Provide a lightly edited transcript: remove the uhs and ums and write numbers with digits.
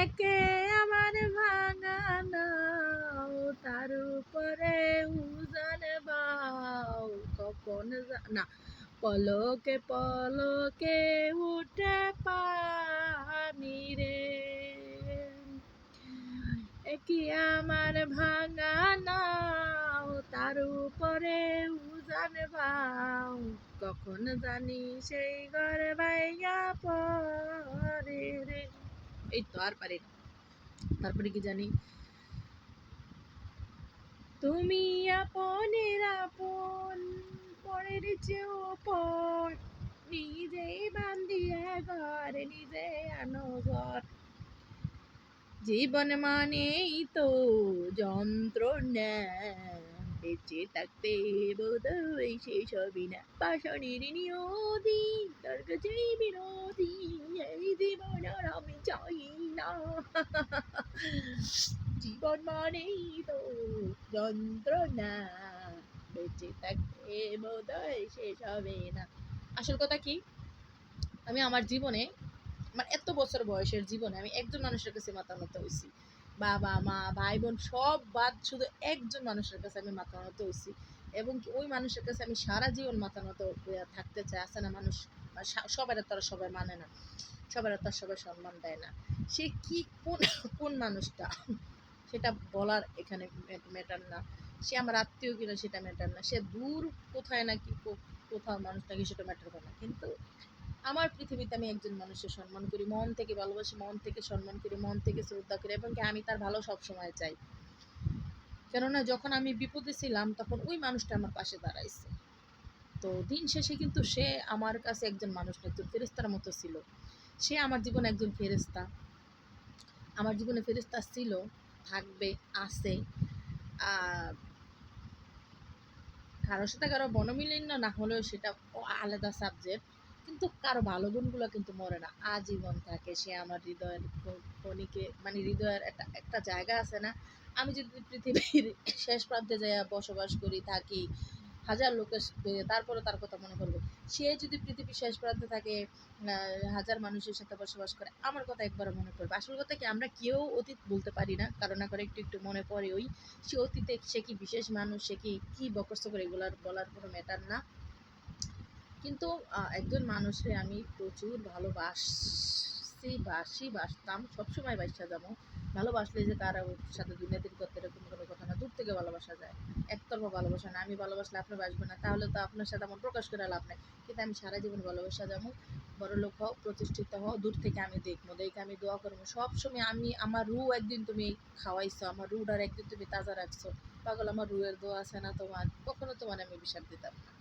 একে আমার ভাঙা নাও, তার উপরে উজান বাও, কখন না পলকে পলকে উঠে পানি রে। কি আমার ভাঙা নাও, তার উপরে উজান বাও, কখন জানি সেই ঘর ভাইয়া পরে রে। এই তো আর পারি না। তারপরে কি জানি, তুমি আপনের আপন, পরের চেয়েও পর, নিজেই বান্ধিয়ে ঘর, নিজে আনো ঘর। জীবন মানেই তো যন্ত্রণা, বেঁচে থাকতে বোধহয় শেষ হবে না। পাষাণের নিয়তি, তার কাছেই বিরোধী, এই জীবন আর আমি চাই না। জীবন মানেই তো যন্ত্রণা, বেঁচে থাকতে বোধহয় শেষ হবে না। আসল কথা কি, আমি আমার জীবনে, আমার এত বছর বয়সের জীবনে আমি একজন মানুষের কাছে মাথা নত হয়েছি। বাবা মা ভাই বোন সব বাদ, শুধু একজন মানুষের কাছে আমি মাথা নত হয়েছি, এবং ওই মানুষের কাছে আমি সারা জীবন মাথা নত থাকতে চাই। আছে না মানুষ, সবার তারা সবাই মানে না, সবার তার সবাই সম্মান দেয় না। সে কি কোন কোন মানুষটা সেটা বলার এখানে ম্যাটার না। সে আমার আত্মীয় কিনা সেটা ম্যাটার না, সে দূর কোথায় নাকি কোথাও মানুষ নাকি সেটা ম্যাটার করে না। কিন্তু আমার পৃথিবীতে আমি একজন মানুষের সম্মান করি, মন থেকে ভালোবাসি, মন থেকে সম্মান করি, মন থেকে শ্রদ্ধা করি, এবং আমি তার ভালো সবসময় চাই। কেননা যখন আমি বিপদে ছিলাম তখন ওই মানুষটা আমার পাশে দাঁড়াইছে। তো দিন শেষে কিন্তু সে আমার কাছে একজন মানুষ না, একজন ফেরেস্তার মতো ছিল। সে আমার জীবনে একজন ফেরেস্তা, আমার জীবনে ফেরেস্তা ছিল, থাকবে, আছে। কারোর সাথে কারো মনোমিলন্য না হলেও সেটা আলাদা সাবজেক্ট, কিন্তু কারো ভালো গুণগুলো কিন্তু মরে না, আজীবন থাকে। সে আমার হৃদয়ের খনিকে, মানে হৃদয়ের একটা একটা জায়গা আছে না। আমি যদি পৃথিবীর শেষ প্রান্তে যাই বসবাস করি, থাকি, হাজার লোকের তারপরে তার কথা মনে করবো। সে যদি পৃথিবীর শেষ প্রান্তে থাকে, হাজার মানুষের সাথে বসবাস করে, আমার কথা একবার মনে পড়বে। আসল কথা কি, আমরা কেউ অতীত বলতে পারি না, কারো না করে একটু একটু মনে পড়ে। ওই সে অতীতে সে কি বিশেষ মানুষ, সে কি বকস্ত করে, এগুলার বলার কোনো ম্যাটার না। কিন্তু একজন মানুষকে আমি প্রচুর বাসতাম, সবসময় বাসা যাবো। ভালোবাসলে যে কারো সাথে দুনিয়াতে করতে, এরকম কোনো কথা না। দূর থেকে ভালোবাসা যায়, একতরফা ভালোবাসা না। আমি ভালোবাসলে আপনি বাসবেন না, তাহলে তো আপনার সাথে আমার প্রকাশ করে লাভ নেই। কিন্তু আমি সারা জীবন ভালোবাসা যাবো, বড়লোক হও, প্রতিষ্ঠিত হও, দূর থেকে আমি দেখবো, দেখে আমি দোয়া করবো সবসময়। আমি আমার রু একদিন তুমি খাওয়াইছো, আমার রুটার একদিন তুমি তাজা রাখছো, পাগল আমার রুয়ের দোয়া আছে না তোমার, কখনো তোমার আমি বিষাদ দিতাম না।